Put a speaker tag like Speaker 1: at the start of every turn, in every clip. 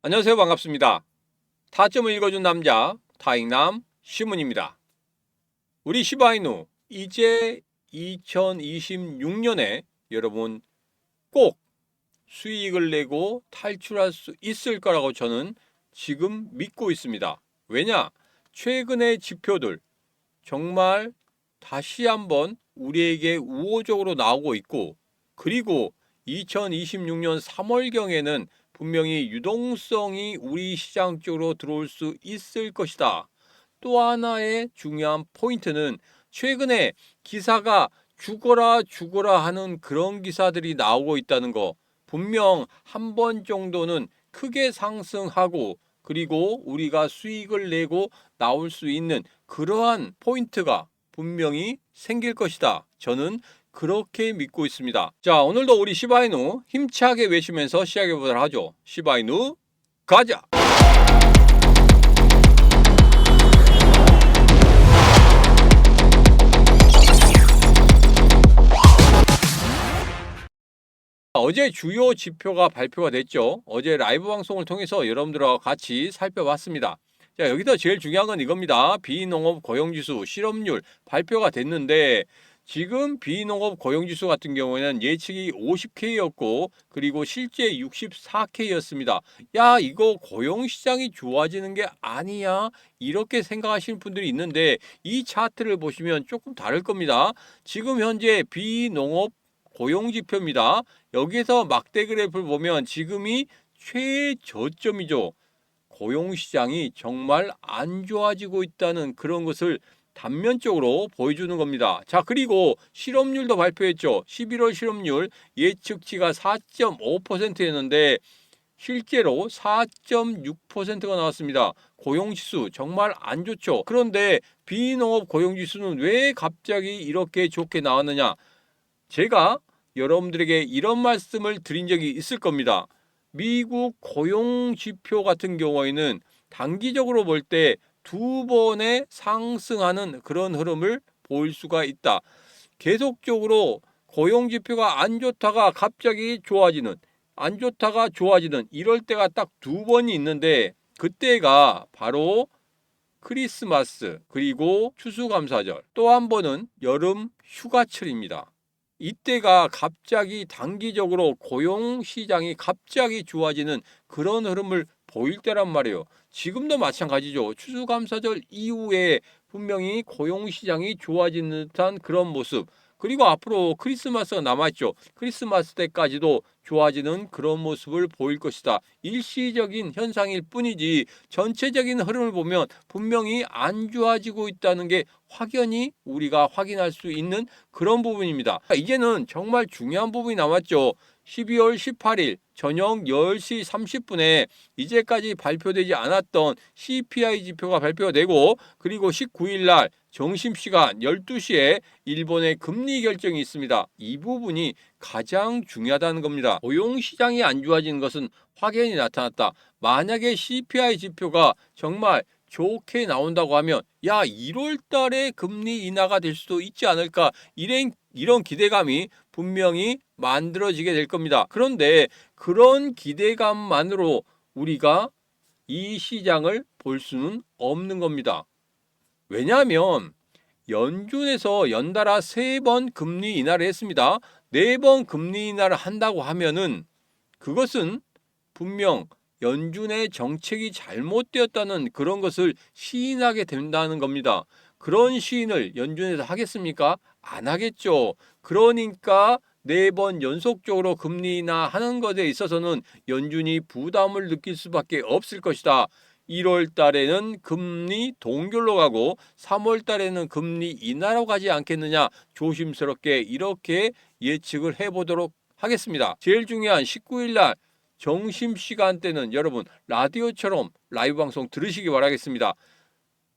Speaker 1: 안녕하세요. 반갑습니다. 타점을 읽어준 남자 타익남 시문입니다. 우리 시바이누 이제 2026년에 여러분 꼭 수익을 내고 탈출할 수 있을 거라고 저는 지금 믿고 있습니다. 왜냐? 최근의 지표들 정말 다시 한번 우리에게 우호적으로 나오고 있고, 그리고 2026년 3월경에는 분명히 유동성이 우리 시장 쪽으로 들어올 수 있을 것이다. 또 하나의 중요한 포인트는 최근에 기사가 죽어라 죽어라 하는 그런 기사들이 나오고 있다는 거. 분명 한 번 정도는 크게 상승하고 그리고 우리가 수익을 내고 나올 수 있는 그러한 포인트가 분명히 생길 것이다. 저는 그렇게 믿고 있습니다. 자, 오늘도 우리 시바이누 힘차게 외치면서 시작해 보도록 하죠. 시바이누 가자. 어제 주요 지표가 발표가 됐죠. 어제 라이브 방송을 통해서 여러분들과 같이 살펴봤습니다. 자, 여기서 제일 중요한 건 이겁니다. 비농업 고용지수 실업률 발표가 됐는데, 지금 비농업 고용지수 같은 경우에는 예측이 50K였고 그리고 실제 64K였습니다. 야, 이거 고용시장이 좋아지는 게 아니야? 이렇게 생각하시는 분들이 있는데, 이 차트를 보시면 조금 다를 겁니다. 지금 현재 비농업 고용지표입니다. 여기서 막대 그래프를 보면 지금이 최저점이죠. 고용시장이 정말 안 좋아지고 있다는 그런 것을 단면적으로 보여주는 겁니다. 자, 그리고 실업률도 발표했죠. 11월 실업률 예측치가 4.5%였는데 실제로 4.6%가 나왔습니다. 고용지수 정말 안 좋죠. 그런데 비농업 고용지수는 왜 갑자기 이렇게 좋게 나왔느냐? 제가 여러분들에게 이런 말씀을 드린 적이 있을 겁니다. 미국 고용 지표 같은 경우에는 단기적으로 볼 때 두 번의 상승하는 그런 흐름을 보일 수가 있다. 계속적으로 고용 지표가 안 좋다가 갑자기 좋아지는, 안 좋다가 좋아지는 이럴 때가 딱 두 번이 있는데, 그때가 바로 크리스마스 그리고 추수감사절, 또 한 번은 여름 휴가철입니다. 이때가 갑자기 단기적으로 고용 시장이 갑자기 좋아지는 그런 흐름을 보일 때란 말이에요. 지금도 마찬가지죠. 추수감사절 이후에 분명히 고용 시장이 좋아지는 듯한 그런 모습. 그리고 앞으로 크리스마스가 남아있죠. 크리스마스 때까지도 좋아지는 그런 모습을 보일 것이다. 일시적인 현상일 뿐이지 전체적인 흐름을 보면 분명히 안 좋아지고 있다는 게 확연히 우리가 확인할 수 있는 그런 부분입니다. 이제는 정말 중요한 부분이 남았죠. 12월 18일 저녁 10시 30분에 이제까지 발표되지 않았던 CPI 지표가 발표가 되고, 그리고 19일 날 점심시간 12시에 일본의 금리 결정이 있습니다. 이 부분이 가장 중요하다는 겁니다. 고용시장이 안 좋아지는 것은 확연히 나타났다. 만약에 CPI 지표가 정말 좋게 나온다고 하면, 야, 1월 달에 금리 인하가 될 수도 있지 않을까, 이런 기대감이 분명히 만들어지게 될 겁니다. 그런데 그런 기대감만으로 우리가 이 시장을 볼 수는 없는 겁니다. 왜냐하면 연준에서 연달아 3번 금리 인하를 했습니다. 4번 금리 인하를 한다고 하면은 그것은 분명 연준의 정책이 잘못되었다는 그런 것을 시인하게 된다는 겁니다. 그런 시인을 연준에서 하겠습니까? 안 하겠죠. 그러니까 4번 연속적으로 금리 인하하는 것에 있어서는 연준이 부담을 느낄 수밖에 없을 것이다. 1월 달에는 금리 동결로 가고 3월 달에는 금리 인하로 가지 않겠느냐, 조심스럽게 이렇게 예측을 해보도록 하겠습니다. 제일 중요한 19일 날 점심시간대는 여러분 라디오처럼 라이브 방송 들으시기 바라겠습니다.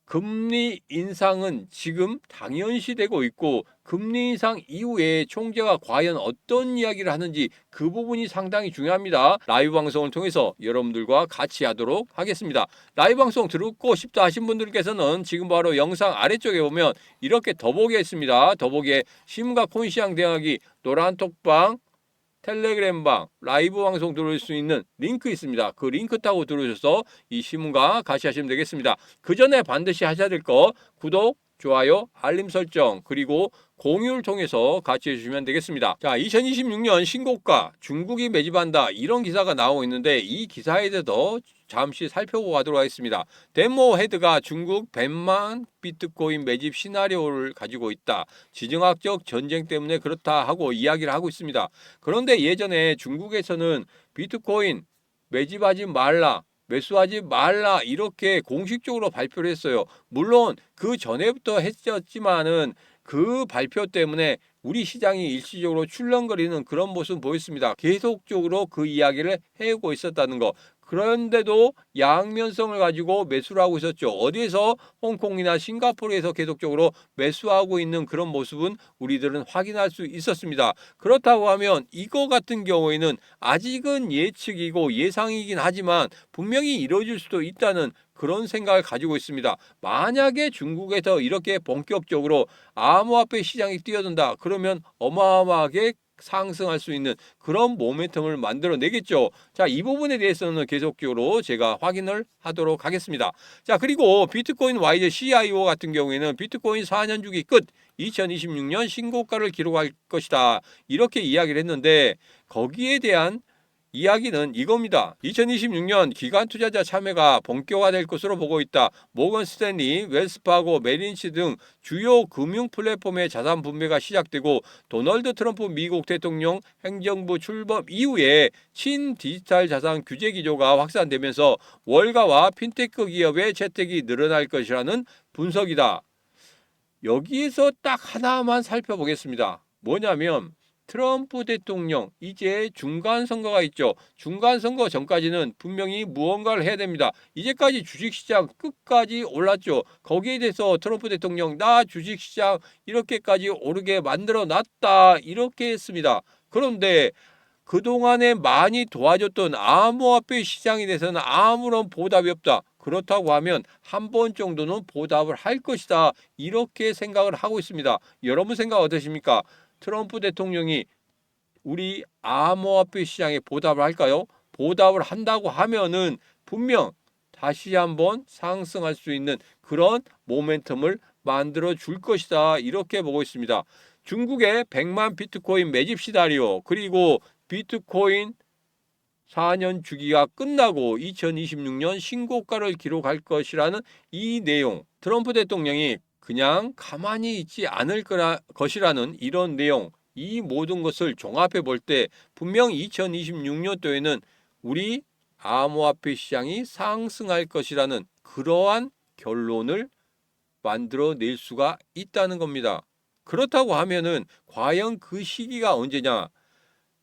Speaker 1: 금리 인상은 지금 당연시되고 있고, 금리 인상 이후에 총재가 과연 어떤 이야기를 하는지 그 부분이 상당히 중요합니다. 라이브 방송을 통해서 여러분들과 같이 하도록 하겠습니다. 라이브 방송 듣고 싶다 하신 분들께서는 지금 바로 영상 아래쪽에 보면 이렇게 더보기에 있습니다. 더보기에 심과 콘시앙 대학이 노란 톡방 텔레그램방 라이브 방송 들어올 수 있는 링크 있습니다. 그 링크 타고 들어오셔서 이 신문과 같이 하시면 되겠습니다. 그 전에 반드시 하셔야 될 거 구독, 좋아요, 알림 설정 그리고 공유를 통해서 같이 해주시면 되겠습니다. 자, 2026년 신고가 중국이 매집한다 이런 기사가 나오고 있는데 이 기사에 대해서 잠시 살펴보고 가도록 하겠습니다. 데모 헤드가 중국 100만 비트코인 매집 시나리오를 가지고 있다. 지정학적 전쟁 때문에 그렇다 하고 이야기를 하고 있습니다. 그런데 예전에 중국에서는 비트코인 매집하지 말라, 매수하지 말라 이렇게 공식적으로 발표를 했어요. 물론 그 전에부터 했었지만은 그 발표 때문에 우리 시장이 일시적으로 출렁거리는 그런 모습 보였습니다. 계속적으로 그 이야기를 해오고 있었다는 거. 그런데도 양면성을 가지고 매수를 하고 있었죠. 어디에서 홍콩이나 싱가포르에서 계속적으로 매수하고 있는 그런 모습은 우리들은 확인할 수 있었습니다. 그렇다고 하면 이거 같은 경우에는 아직은 예측이고 예상이긴 하지만 분명히 이루어질 수도 있다는 그런 생각을 가지고 있습니다. 만약에 중국에서 이렇게 본격적으로 암호화폐 시장이 뛰어든다. 그러면 어마어마하게 상승할 수 있는 그런 모멘텀을 만들어내겠죠. 자, 이 부분에 대해서는 계속적으로 제가 확인을 하도록 하겠습니다. 자, 그리고 비트코인 YZ CIO 같은 경우에는 비트코인 4년 주기 끝 2026년 신고가를 기록할 것이다. 이렇게 이야기를 했는데 거기에 대한 이야기는 이겁니다. 2026년 기관 투자자 참여가 본격화될 것으로 보고 있다. 모건 스탠리, 웰스파고, 메린치 등 주요 금융 플랫폼의 자산 분배가 시작되고 도널드 트럼프 미국 대통령 행정부 출범 이후에 친디지털 자산 규제 기조가 확산되면서 월가와 핀테크 기업의 채택이 늘어날 것이라는 분석이다. 여기에서 딱 하나만 살펴보겠습니다. 뭐냐면 트럼프 대통령 이제 중간선거가 있죠. 중간선거 전까지는 분명히 무언가를 해야 됩니다. 이제까지 주식시장 끝까지 올랐죠. 거기에 대해서 트럼프 대통령 나 주식시장 이렇게까지 오르게 만들어 놨다 이렇게 했습니다. 그런데 그동안에 많이 도와줬던 암호화폐 시장에 대해서는 아무런 보답이 없다. 그렇다고 하면 한 번 정도는 보답을 할 것이다. 이렇게 생각을 하고 있습니다. 여러분 생각 어떠십니까? 트럼프 대통령이 우리 암호화폐 시장에 보답을 할까요? 보답을 한다고 하면은 분명 다시 한번 상승할 수 있는 그런 모멘텀을 만들어 줄 것이다. 이렇게 보고 있습니다. 중국의 100만 비트코인 매집 시나리오 그리고 비트코인 4년 주기가 끝나고 2026년 신고가를 기록할 것이라는 이 내용 트럼프 대통령이 그냥 가만히 있지 않을 것이라는 이런 내용 이 모든 것을 종합해 볼 때 분명 2026년도에는 우리 암호화폐 시장이 상승할 것이라는 그러한 결론을 만들어낼 수가 있다는 겁니다. 그렇다고 하면은 과연 그 시기가 언제냐?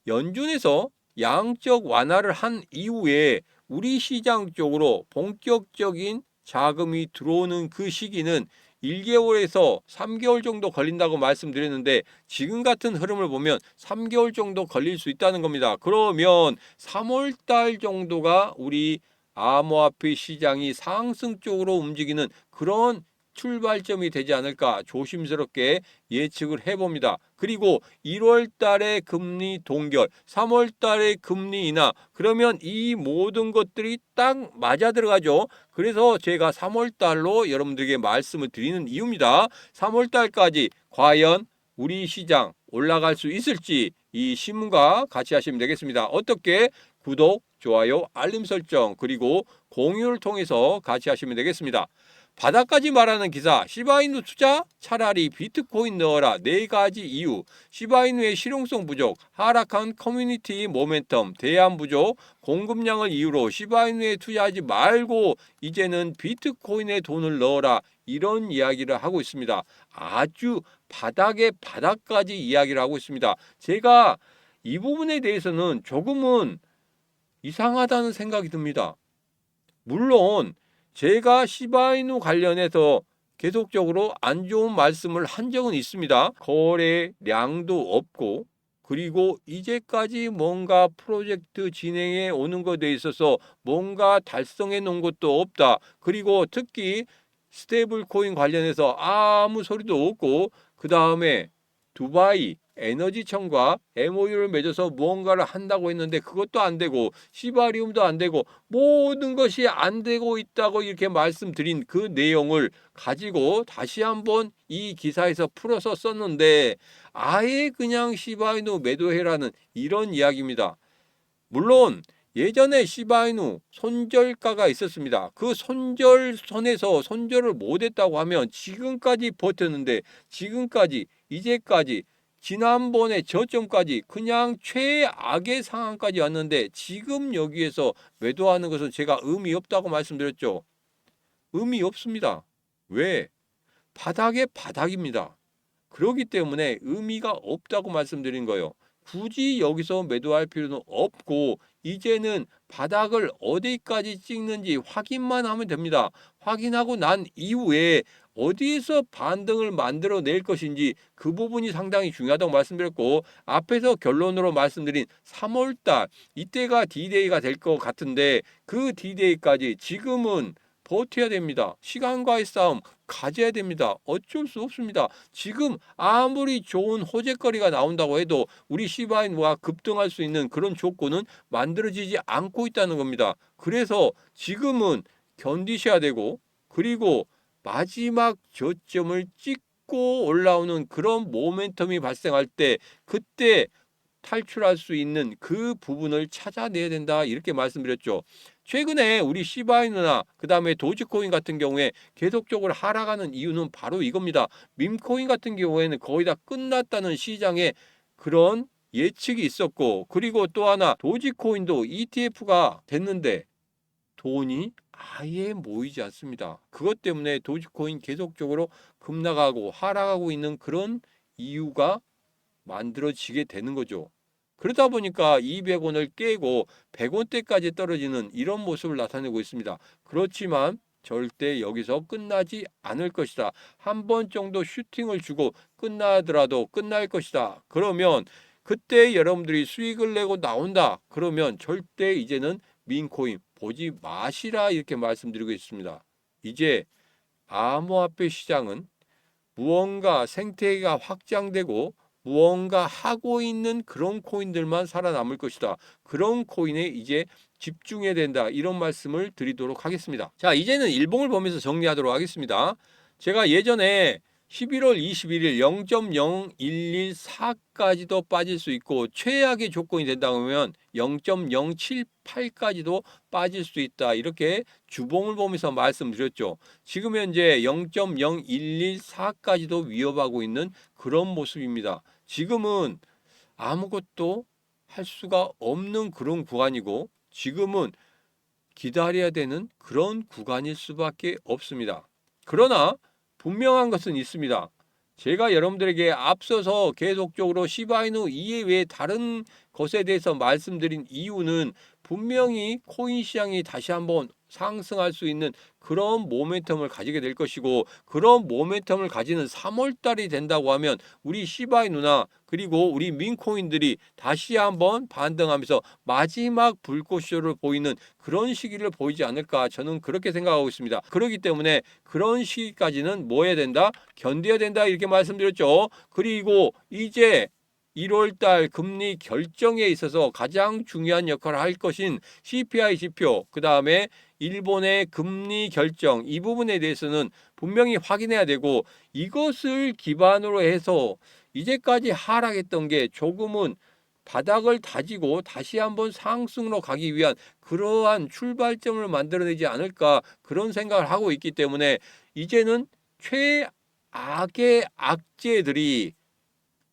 Speaker 1: 연준에서 양적 완화를 한 이후에 우리 시장 쪽으로 본격적인 자금이 들어오는 그 시기는 1개월에서 3개월 정도 걸린다고 말씀드렸는데 지금 같은 흐름을 보면 3개월 정도 걸릴 수 있다는 겁니다. 그러면 3월 달 정도가 우리 암호화폐 시장이 상승 쪽으로 움직이는 그런 출발점이 되지 않을까 조심스럽게 예측을 해봅니다. 그리고 1월 달에 금리 동결, 3월 달에 금리 인하, 그러면 이 모든 것들이 딱 맞아 들어가죠. 그래서 제가 3월 달로 여러분들에게 말씀을 드리는 이유입니다. 3월 달까지 과연 우리 시장 올라갈 수 있을지 이 신문과 같이 하시면 되겠습니다. 어떻게? 구독, 좋아요, 알림 설정, 그리고 공유를 통해서 같이 하시면 되겠습니다. 바닥까지 말하는 기사 시바이누 투자? 차라리 비트코인 넣어라 4가지 이유 시바이누의 실용성 부족 하락한 커뮤니티 모멘텀 대안 부족 공급량을 이유로 시바이누에 투자하지 말고 이제는 비트코인에 돈을 넣어라 이런 이야기를 하고 있습니다. 아주 바닥의 바닥까지 이야기를 하고 있습니다. 제가 이 부분에 대해서는 조금은 이상하다는 생각이 듭니다. 물론 제가 시바이누 관련해서 계속적으로 안 좋은 말씀을 한 적은 있습니다. 거래량도 없고 그리고 이제까지 뭔가 프로젝트 진행해 오는 것에 있어서 뭔가 달성해 놓은 것도 없다. 그리고 특히 스테이블 코인 관련해서 아무 소리도 없고 그 다음에 두바이 에너지청과 MOU를 맺어서 무언가를 한다고 했는데 그것도 안 되고 시바리움도 안 되고 모든 것이 안 되고 있다고 이렇게 말씀드린 그 내용을 가지고 다시 한번 이 기사에서 풀어서 썼는데 아예 그냥 시바이누 매도해라는 이런 이야기입니다. 물론 예전에 시바이누 손절가가 있었습니다. 그 손절선에서 손절을 못했다고 하면 지금까지 버텼는데 지금까지 이제까지 지난번에 저점까지 그냥 최악의 상황까지 왔는데 지금 여기에서 매도하는 것은 제가 의미 없다고 말씀드렸죠. 의미 없습니다. 왜? 바닥의 바닥입니다. 그렇기 때문에 의미가 없다고 말씀드린 거예요. 굳이 여기서 매도할 필요는 없고 이제는 바닥을 어디까지 찍는지 확인만 하면 됩니다. 확인하고 난 이후에 어디에서 반등을 만들어낼 것인지 그 부분이 상당히 중요하다고 말씀드렸고 앞에서 결론으로 말씀드린 3월달 이때가 D-Day가 될 것 같은데 그 D-Day까지 지금은 버텨야 됩니다. 시간과의 싸움 가져야 됩니다. 어쩔 수 없습니다. 지금 아무리 좋은 호재거리가 나온다고 해도 우리 시바이누가 급등할 수 있는 그런 조건은 만들어지지 않고 있다는 겁니다. 그래서 지금은 견디셔야 되고 그리고 마지막 저점을 찍고 올라오는 그런 모멘텀이 발생할 때 그때 탈출할 수 있는 그 부분을 찾아내야 된다 이렇게 말씀드렸죠. 최근에 우리 시바이누나 그 다음에 도지코인 같은 경우에 계속적으로 하락하는 이유는 바로 이겁니다. 밈코인 같은 경우에는 거의 다 끝났다는 시장에 그런 예측이 있었고 그리고 또 하나 도지코인도 ETF가 됐는데 돈이 아예 모이지 않습니다. 그것 때문에 도지코인 계속적으로 급락하고 하락하고 있는 그런 이유가 만들어지게 되는 거죠. 그러다 보니까 200원을 깨고 100원대까지 떨어지는 이런 모습을 나타내고 있습니다. 그렇지만 절대 여기서 끝나지 않을 것이다. 한 번 정도 슈팅을 주고 끝나더라도 끝날 것이다. 그러면 그때 여러분들이 수익을 내고 나온다. 그러면 절대 이제는 민코인 보지 마시라 이렇게 말씀드리고 있습니다. 이제 암호화폐 시장은 무언가 생태계가 확장되고 무언가 하고 있는 그런 코인들만 살아남을 것이다. 그런 코인에 이제 집중해야 된다. 이런 말씀을 드리도록 하겠습니다. 자, 이제는 일봉을 보면서 정리하도록 하겠습니다. 제가 예전에 11월 21일 0.0114까지도 빠질 수 있고 최악의 조건이 된다면 0.078까지도 빠질 수 있다. 이렇게 주봉을 보면서 말씀드렸죠. 지금 현재 0.0114까지도 위협하고 있는 그런 모습입니다. 지금은 아무것도 할 수가 없는 그런 구간이고 지금은 기다려야 되는 그런 구간일 수밖에 없습니다. 그러나 분명한 것은 있습니다. 제가 여러분들에게 앞서서 계속적으로 시바이누 이외에 다른 것에 대해서 말씀드린 이유는 분명히 코인 시장이 다시 한번 상승할 수 있는 그런 모멘텀을 가지게 될 것이고 그런 모멘텀을 가지는 3월달이 된다고 하면 우리 시바이누나 그리고 우리 민코인들이 다시 한번 반등하면서 마지막 불꽃쇼를 보이는 그런 시기를 보이지 않을까 저는 그렇게 생각하고 있습니다. 그렇기 때문에 그런 시기까지는 뭐 해야 된다? 견뎌야 된다 이렇게 말씀드렸죠. 그리고 이제 1월달 금리 결정에 있어서 가장 중요한 역할을 할 것인 CPI 지표, 그 다음에 일본의 금리 결정 이 부분에 대해서는 분명히 확인해야 되고 이것을 기반으로 해서 이제까지 하락했던 게 조금은 바닥을 다지고 다시 한번 상승으로 가기 위한 그러한 출발점을 만들어내지 않을까 그런 생각을 하고 있기 때문에 이제는 최악의 악재들이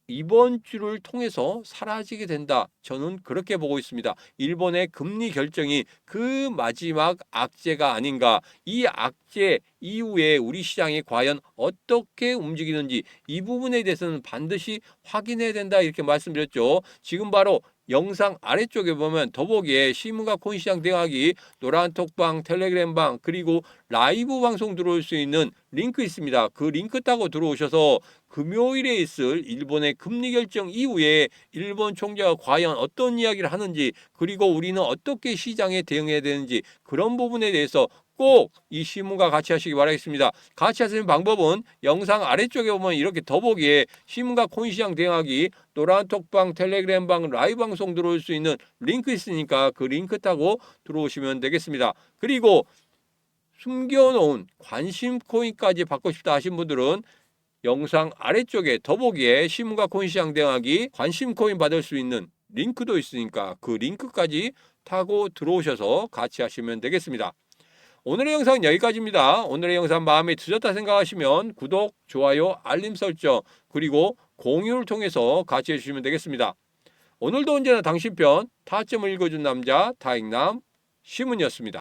Speaker 1: 이번 주를 통해서 사라지게 된다. 저는 그렇게 보고 있습니다. 일본의 금리 결정이 그 마지막 악재가 아닌가. 이 악재 이후에 우리 시장이 과연 어떻게 움직이는지 이 부분에 대해서는 반드시 확인해야 된다. 이렇게 말씀드렸죠. 지금 바로 영상 아래쪽에 보면 더보기에 시문과 코인시장 대응하기 노란톡방 텔레그램방 그리고 라이브 방송 들어올 수 있는 링크 있습니다. 그 링크 따고 들어오셔서 금요일에 있을 일본의 금리 결정 이후에 일본 총재가 과연 어떤 이야기를 하는지, 그리고 우리는 어떻게 시장에 대응해야 되는지, 그런 부분에 대해서 꼭 이 신문과 같이 하시기 바라겠습니다. 같이 하시는 방법은 영상 아래쪽에 보면 이렇게 더보기에 신문과 코인시장 대응하기, 노란톡방, 텔레그램방, 라이브 방송 들어올 수 있는 링크 있으니까 그 링크 타고 들어오시면 되겠습니다. 그리고 숨겨놓은 관심 코인까지 받고 싶다 하신 분들은 영상 아래쪽에 더보기에 신문과 코인시장 대응하기 관심 코인 받을 수 있는 링크도 있으니까 그 링크까지 타고 들어오셔서 같이 하시면 되겠습니다. 오늘의 영상은 여기까지입니다. 오늘의 영상 마음에 드셨다 생각하시면 구독, 좋아요, 알림 설정, 그리고 공유를 통해서 같이 해주시면 되겠습니다. 오늘도 언제나 당신 편 타점을 읽어준 남자 타익남 신문이었습니다.